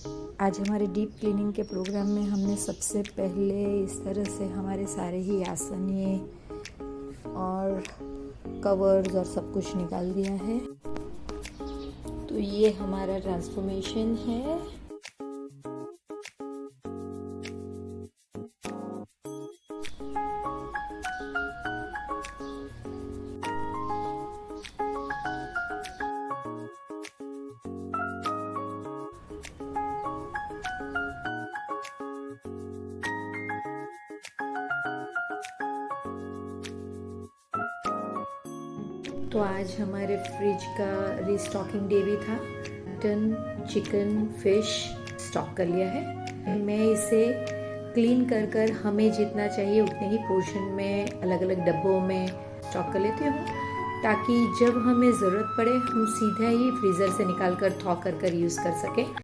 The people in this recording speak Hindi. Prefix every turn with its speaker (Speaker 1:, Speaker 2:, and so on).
Speaker 1: आज हमारे डीप क्लीनिंग के प्रोग्राम में हमने सबसे पहले इस तरह से हमारे सारे ही आसन ये और कवर्स और सब कुछ निकाल दिया है। तो ये हमारा ट्रांसफॉर्मेशन है। तो आज हमारे फ्रिज का रीस्टॉकिंग डे भी था। मटन, चिकन, फिश स्टॉक कर लिया है। मैं इसे क्लीन कर हमें जितना चाहिए उतने ही पोर्शन में अलग अलग डब्बों में स्टॉक कर लेती हूँ, ताकि जब हमें ज़रूरत पड़े हम सीधा ही फ्रीज़र से निकाल कर थॉ कर यूज़ कर सकें।